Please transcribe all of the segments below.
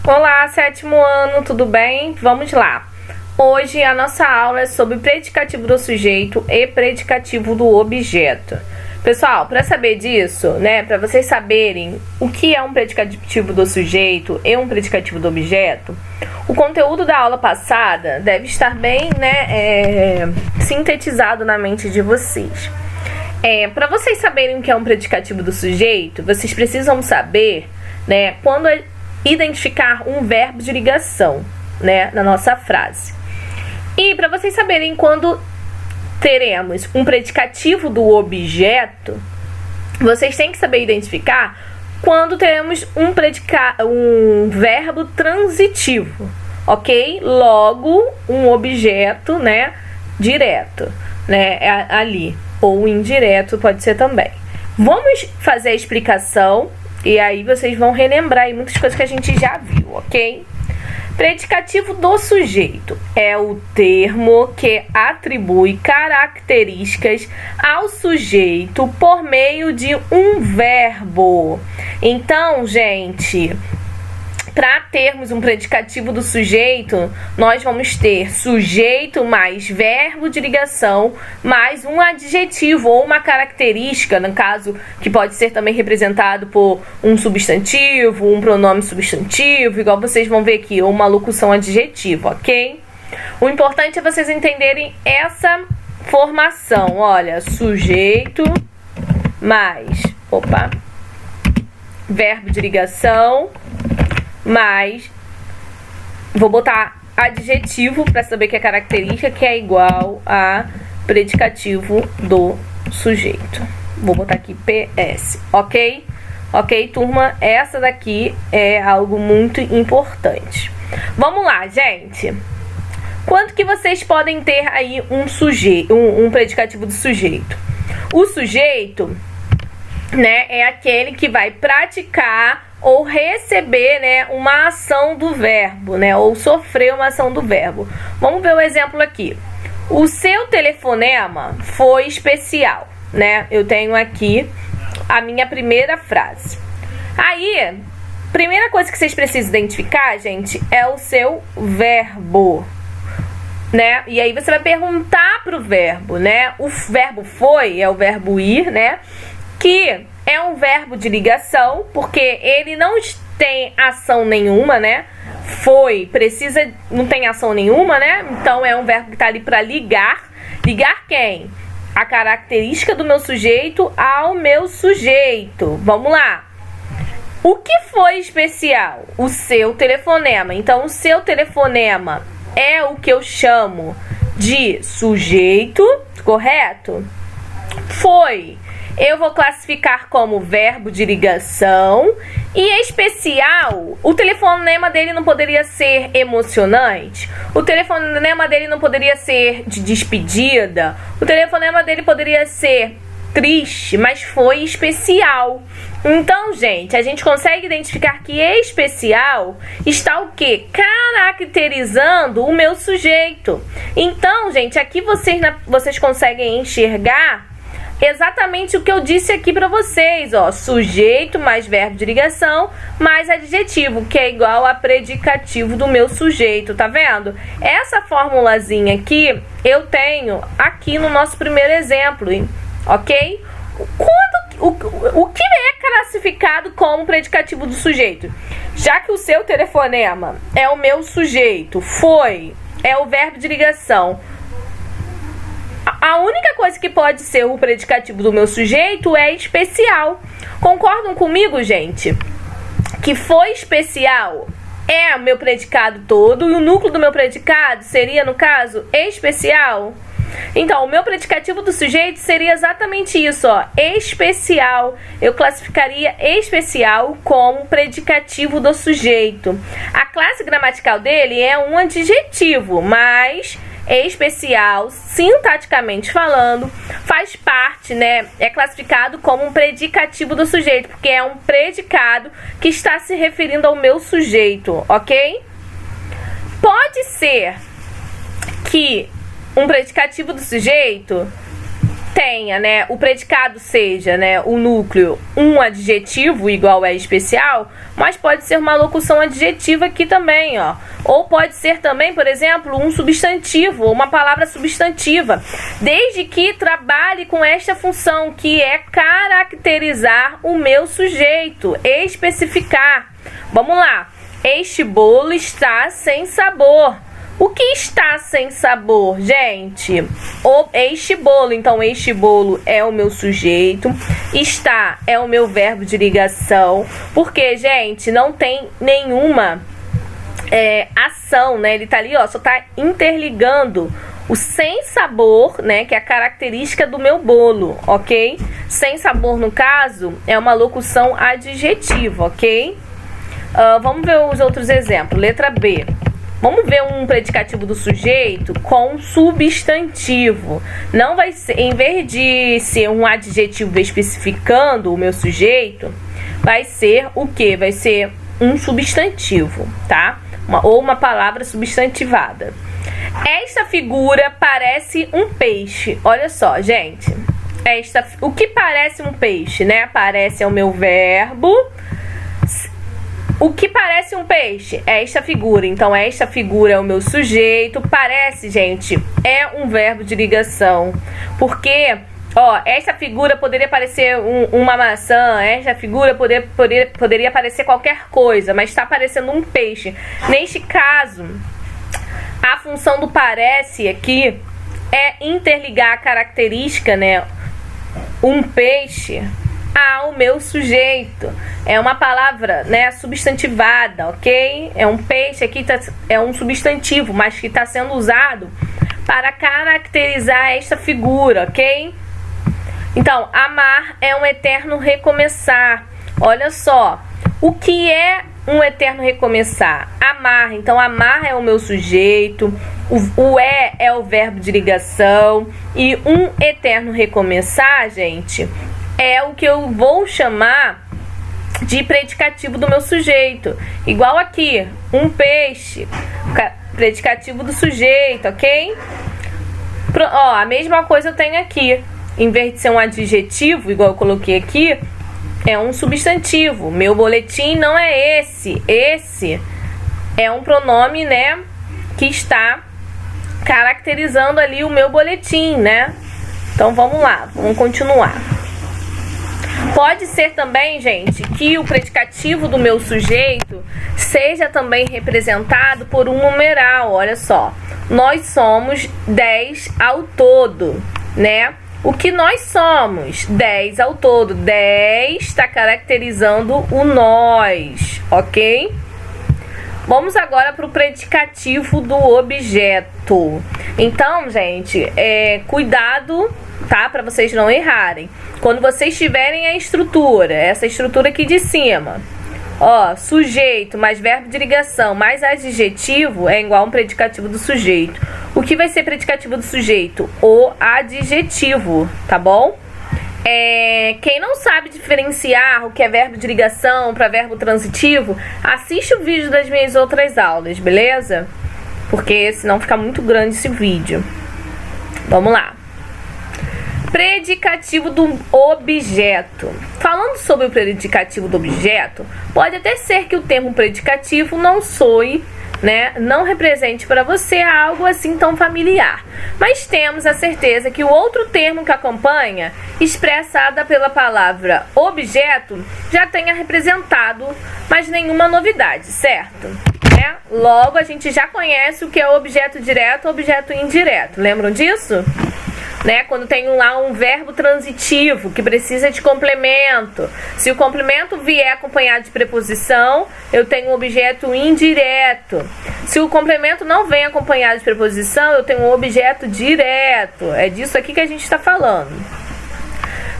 Olá, sétimo ano, tudo bem? Vamos lá. Hoje a nossa aula é sobre predicativo do sujeito e predicativo do objeto. Pessoal, para saber disso, para vocês saberem o que é um predicativo do sujeito e um predicativo do objeto, o conteúdo da aula passada deve estar bem, sintetizado na mente de vocês. Para vocês saberem o que é um predicativo do sujeito, vocês precisam saber, quando identificar um verbo de ligação, na nossa frase. E para vocês saberem quando teremos um predicativo do objeto, vocês têm que saber identificar quando teremos um verbo transitivo, ok? Logo, um objeto, direto, ali, ou indireto pode ser também. Vamos fazer a explicação e aí vocês vão relembrar aí muitas coisas que a gente já viu, ok? Predicativo do sujeito é o termo que atribui características ao sujeito por meio de um verbo. Então, gente, para termos um predicativo do sujeito, nós vamos ter sujeito mais verbo de ligação mais um adjetivo ou uma característica, no caso, que pode ser também representado por um substantivo, um pronome substantivo, igual vocês vão ver aqui, ou uma locução adjetiva, ok? O importante é vocês entenderem essa formação. Olha, sujeito mais, verbo de ligação mais, vou botar adjetivo para saber que é característica, que é igual a predicativo do sujeito. Vou botar aqui PS, ok? Ok, turma? Essa daqui é algo muito importante. Vamos lá, gente. Quanto que vocês podem ter aí um predicativo do sujeito? O sujeito, é aquele que vai praticar ou receber, uma ação do verbo, ou sofrer uma ação do verbo. Vamos ver o exemplo aqui. O seu telefonema foi especial, Eu tenho aqui a minha primeira frase. Aí, primeira coisa que vocês precisam identificar, gente, é o seu verbo, E aí você vai perguntar pro verbo, O verbo foi é o verbo ir, que é um verbo de ligação, porque ele não tem ação nenhuma, Foi, não tem ação nenhuma, Então é um verbo que está ali para ligar. Ligar quem? A característica do meu sujeito ao meu sujeito. Vamos lá. O que foi especial? O seu telefonema. Então, o seu telefonema é o que eu chamo de sujeito, correto? Foi. Eu vou classificar como verbo de ligação. E especial, o telefonema dele não poderia ser emocionante? O telefonema dele não poderia ser de despedida? O telefonema dele poderia ser triste, mas foi especial. Então, gente, a gente consegue identificar que especial está o quê? Caracterizando o meu sujeito. Então, gente, aqui vocês conseguem enxergar exatamente o que eu disse aqui para vocês, ó, sujeito mais verbo de ligação mais adjetivo, que é igual a predicativo do meu sujeito, tá vendo? Essa formulazinha aqui eu tenho aqui no nosso primeiro exemplo, hein? Ok? O que é classificado como predicativo do sujeito? Já que o seu telefonema é o meu sujeito, foi é o verbo de ligação, a única coisa que pode ser o predicativo do meu sujeito é especial. Concordam comigo, gente? Que foi especial é o meu predicado todo e o núcleo do meu predicado seria, no caso, especial. Então, o meu predicativo do sujeito seria exatamente isso, ó, especial. Eu classificaria especial como predicativo do sujeito. A classe gramatical dele é um adjetivo, mas especial, sintaticamente falando, faz parte, é classificado como um predicativo do sujeito, porque é um predicado que está se referindo ao meu sujeito, ok? Pode ser que um predicativo do sujeito tenha, né, o predicado seja, né, o núcleo, um adjetivo igual é especial, mas pode ser uma locução adjetiva aqui também, ó. Ou pode ser também, por exemplo, um substantivo, uma palavra substantiva, desde que trabalhe com esta função, que é caracterizar o meu sujeito, especificar. Vamos lá. Este bolo está sem sabor. O que está sem sabor, gente? Este bolo. Então, este bolo é o meu sujeito. Está é o meu verbo de ligação. Porque, gente, não tem nenhuma ação, né? Ele tá ali, ó, só tá interligando o sem sabor, né? Que é a característica do meu bolo, ok? Sem sabor, no caso, é uma locução adjetiva, ok? Vamos ver os outros exemplos. Letra B. Vamos ver um predicativo do sujeito com substantivo. Não vai ser, em vez de ser um adjetivo especificando o meu sujeito, vai ser o quê? Vai ser um substantivo, tá? Ou uma palavra substantivada. Esta figura parece um peixe. Olha só, gente. O que parece um peixe, né? Parece é o meu verbo. O que parece um peixe? É esta figura. Então, esta figura é o meu sujeito. Parece, gente, é um verbo de ligação. Porque, ó, esta figura poderia parecer uma maçã. Esta figura poderia parecer qualquer coisa, mas está parecendo um peixe. Neste caso, a função do parece aqui é interligar a característica, né? Um peixe ao meu sujeito. É uma palavra, né, substantivada, ok? É um peixe aqui, é um substantivo, mas que está sendo usado para caracterizar esta figura, ok? Então, amar é um eterno recomeçar. Olha só, o que é um eterno recomeçar? Amar. Então, amar é o meu sujeito, o é o verbo de ligação, e um eterno recomeçar, gente, é o que eu vou chamar de predicativo do meu sujeito. Igual aqui, um peixe, predicativo do sujeito, ok? Ó, a mesma coisa eu tenho aqui. Em vez de ser um adjetivo, igual eu coloquei aqui, é um substantivo. Meu boletim não é esse. Esse é um pronome, né, que está caracterizando ali o meu boletim, né? Então, vamos lá, vamos continuar. Pode ser também, gente, que o predicativo do meu sujeito seja também representado por um numeral. Olha só, nós somos 10 ao todo, né? O que nós somos? 10 ao todo. 10 está caracterizando o nós, ok? Vamos agora para o predicativo do objeto. Então, gente, cuidado, tá? Para vocês não errarem. Quando vocês tiverem a estrutura, essa estrutura aqui de cima, ó, sujeito mais verbo de ligação mais adjetivo é igual a um predicativo do sujeito. O que vai ser predicativo do sujeito? O adjetivo, tá bom? Quem não sabe diferenciar o que é verbo de ligação para verbo transitivo, assiste o vídeo das minhas outras aulas, beleza? Porque senão fica muito grande esse vídeo. Vamos lá. Predicativo do objeto. Falando sobre o predicativo do objeto, pode até ser que o termo predicativo não soe, né, não represente para você algo assim tão familiar. Mas temos a certeza que o outro termo que acompanha, expressada pela palavra objeto, já tenha representado, mas nenhuma novidade, certo? Logo, a gente já conhece o que é objeto direto e objeto indireto. Lembram disso? Né? Quando tem lá um verbo transitivo que precisa de complemento. Se o complemento vier acompanhado de preposição, eu tenho um objeto indireto. Se o complemento não vem acompanhado de preposição, eu tenho um objeto direto. É disso aqui que a gente está falando.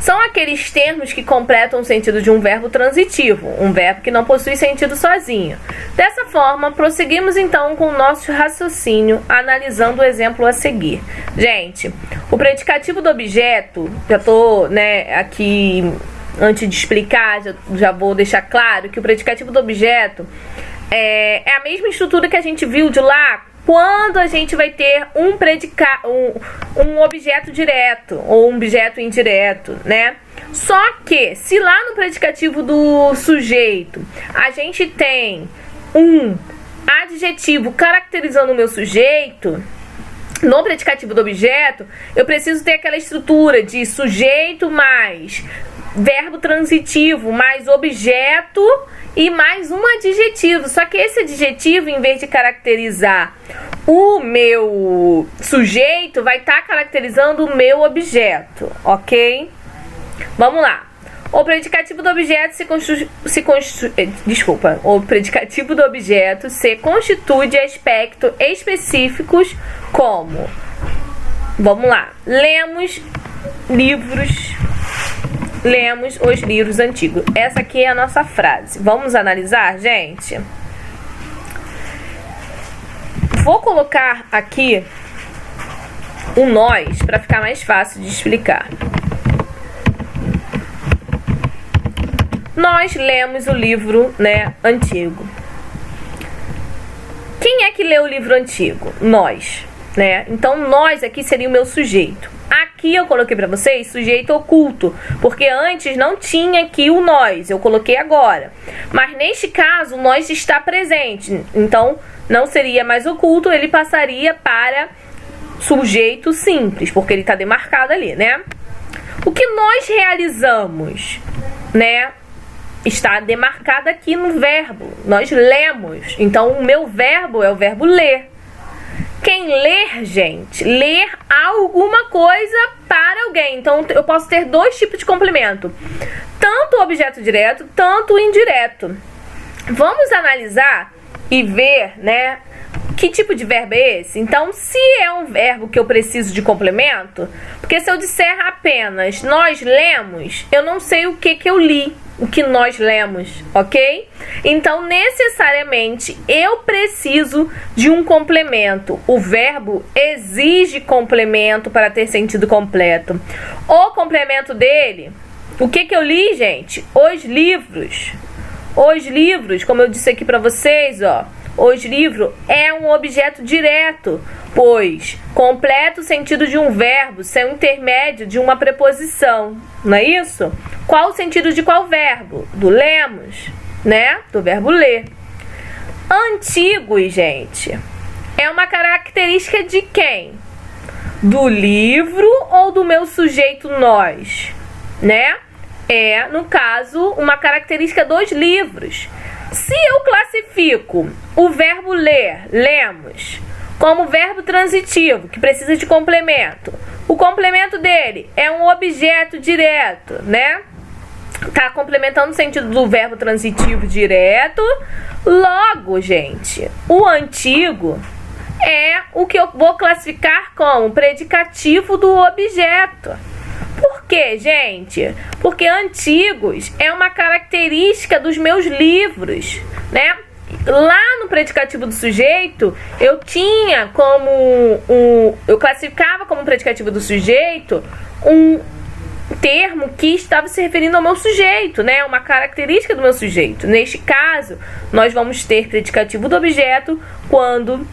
São aqueles termos que completam o sentido de um verbo transitivo, um verbo que não possui sentido sozinho. Dessa forma, prosseguimos então com o nosso raciocínio, analisando o exemplo a seguir. Gente, o predicativo do objeto, já estou, né, aqui, antes de explicar, já vou deixar claro que o predicativo do objeto é a mesma estrutura que a gente viu de lá quando a gente vai ter um objeto direto ou um objeto indireto, né? Só que se lá no predicativo do sujeito a gente tem um adjetivo caracterizando o meu sujeito, no predicativo do objeto eu preciso ter aquela estrutura de sujeito mais verbo transitivo mais objeto e mais um adjetivo. Só que esse adjetivo, em vez de caracterizar o meu sujeito, vai estar caracterizando o meu objeto, ok? Vamos lá. O predicativo do objeto o predicativo do objeto se constitui de aspectos específicos como, vamos lá, lemos os livros antigos. Essa aqui é a nossa frase. Vamos analisar, gente? Vou colocar aqui um nós para ficar mais fácil de explicar. Nós lemos o livro, né, antigo. Quem é que lê o livro antigo? Nós, né? Então, nós aqui seria o meu sujeito. Aqui eu coloquei para vocês sujeito oculto, porque antes não tinha aqui o nós, eu coloquei agora. Mas neste caso, o nós está presente, então não seria mais oculto, ele passaria para sujeito simples, porque ele está demarcado ali, né? O que nós realizamos, né? Está demarcado aqui no verbo. Nós lemos. Então, o meu verbo é o verbo ler. Quem ler, gente, ler alguma coisa para alguém. Então, eu posso ter dois tipos de complemento. Tanto o objeto direto, tanto o indireto. Vamos analisar e ver, né, que tipo de verbo é esse? Então, se é um verbo que eu preciso de complemento, porque se eu disser apenas nós lemos, eu não sei o que eu li, o que nós lemos, ok? Então, necessariamente, eu preciso de um complemento. O verbo exige complemento para ter sentido completo. O complemento dele, o que eu li, gente? Os livros. Os livros, como eu disse aqui para vocês, ó. Os livros é um objeto direto, pois completa o sentido de um verbo sem o intermédio de uma preposição, não é isso? Qual o sentido de qual verbo? Do lemos, né? Do verbo ler. Antigos, gente, é uma característica de quem? Do livro ou do meu sujeito nós, né? É, no caso, uma característica dos livros. Se eu classifico o verbo ler, lemos, como verbo transitivo, que precisa de complemento, o complemento dele é um objeto direto, né? Tá complementando o sentido do verbo transitivo direto. Logo, gente, o antigo é o que eu vou classificar como predicativo do objeto. Por quê, gente? Porque antigos é uma característica dos meus livros, né? Lá no predicativo do sujeito, eu tinha como eu classificava como predicativo do sujeito um termo que estava se referindo ao meu sujeito, né? Uma característica do meu sujeito. Neste caso, nós vamos ter predicativo do objeto quando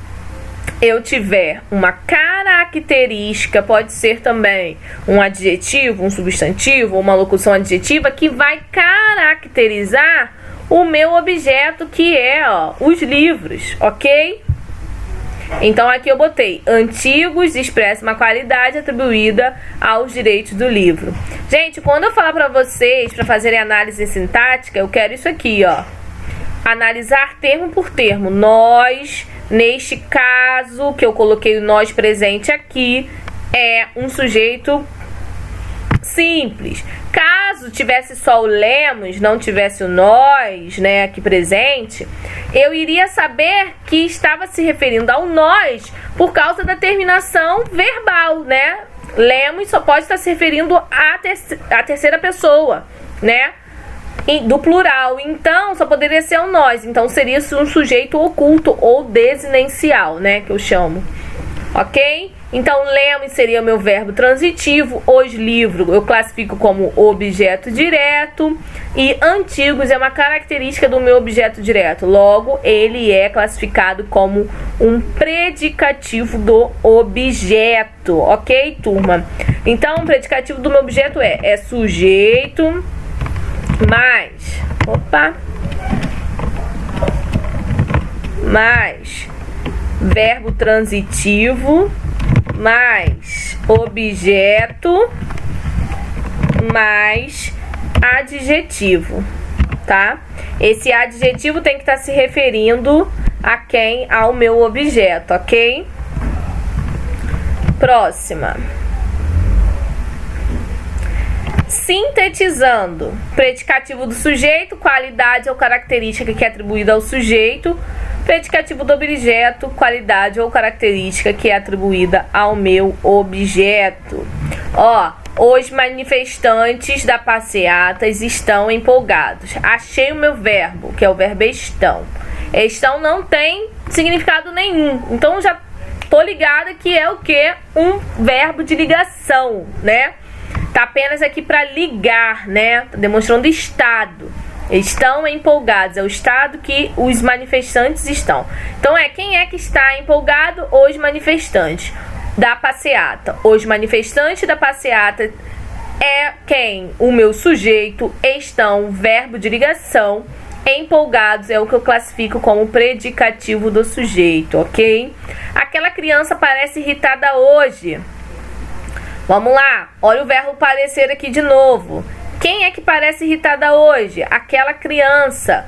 eu tiver uma característica, pode ser também um adjetivo, um substantivo, uma locução adjetiva que vai caracterizar o meu objeto, que é, ó, os livros, ok? Então aqui eu botei antigos, expressa uma qualidade atribuída aos direitos do livro. Gente, quando eu falar para vocês para fazerem análise sintática, eu quero isso aqui, ó. Analisar termo por termo. Nós, neste caso, que eu coloquei o nós presente aqui, é um sujeito simples. Caso tivesse só o lemos, não tivesse o nós, né, aqui presente, eu iria saber que estava se referindo ao nós por causa da terminação verbal, né? Lemos só pode estar se referindo à terceira pessoa, né? Do plural, então só poderia ser o nós, então seria um sujeito oculto ou desinencial, né, que eu chamo, ok? Então, lemos seria o meu verbo transitivo. Os livros eu classifico como objeto direto. E antigos é uma característica do meu objeto direto. Logo, ele é classificado como um predicativo do objeto. Ok, turma? Então, o predicativo do meu objeto é sujeito mais... mais verbo transitivo mais objeto mais adjetivo, tá? Esse adjetivo tem que estar se referindo a quem? Ao meu objeto, ok? Próxima. Sintetizando, predicativo do sujeito, qualidade ou característica que é atribuída ao sujeito. Predicativo do objeto, qualidade ou característica que é atribuída ao meu objeto. Ó, os manifestantes da passeata estão empolgados. Achei o meu verbo, que é o verbo estão. Estão não tem significado nenhum. Então já tô ligada que é o que? Um verbo de ligação, né? Tá apenas aqui para ligar, né? Tá demonstrando estado. Estão empolgados, é o estado que os manifestantes estão. Então quem é que está empolgado? Os manifestantes da passeata. Os manifestantes da passeata é quem? O meu sujeito, estão, verbo de ligação. Empolgados é o que eu classifico como predicativo do sujeito, ok? Aquela criança parece irritada hoje. Vamos lá, olha o verbo parecer aqui de novo. Quem é que parece irritada hoje? Aquela criança.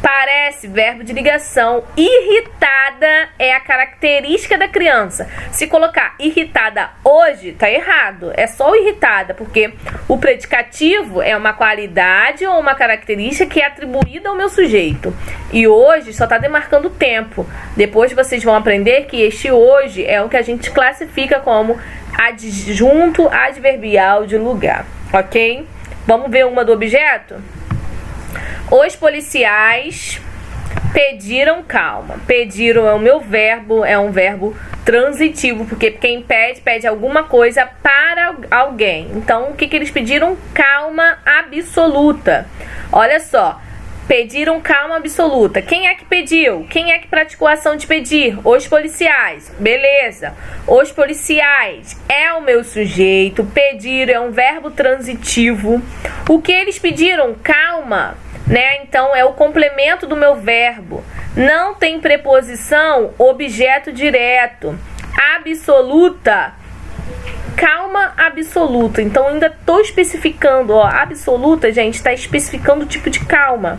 Parece, verbo de ligação. Irritada é a característica da criança. Se colocar irritada hoje, tá errado. É só o irritada, porque o predicativo é uma qualidade ou uma característica que é atribuída ao meu sujeito. E hoje só tá demarcando o tempo. Depois vocês vão aprender que este hoje é o que a gente classifica como adjunto adverbial de lugar, ok? Vamos ver uma do objeto? Os policiais pediram calma. Pediram é o meu verbo, é um verbo transitivo, porque quem pede, pede alguma coisa para alguém. Então, o que eles pediram? Calma absoluta. Olha só, pediram calma absoluta. Quem é que pediu? Quem é que praticou a ação de pedir? Os policiais. Beleza. Os policiais é o meu sujeito. Pedir é um verbo transitivo. O que eles pediram? Calma, né? Então é o complemento do meu verbo. Não tem preposição, objeto direto. Absoluta. Calma absoluta. Então ainda estou especificando, ó, absoluta, gente, está especificando o tipo de calma.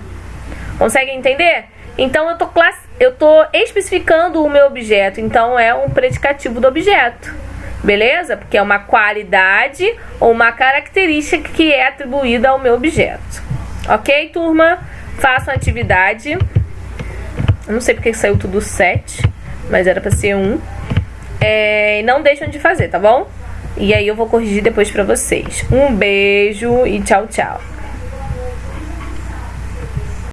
Consegue entender? Então eu tô especificando o meu objeto, então é um predicativo do objeto. Beleza? Porque é uma qualidade ou uma característica que é atribuída ao meu objeto. Ok, turma? Façam a atividade. Eu não sei porque saiu tudo 7, mas era para ser 1. E não deixam de fazer, tá bom? E aí eu vou corrigir depois pra vocês. Um beijo e tchau, tchau.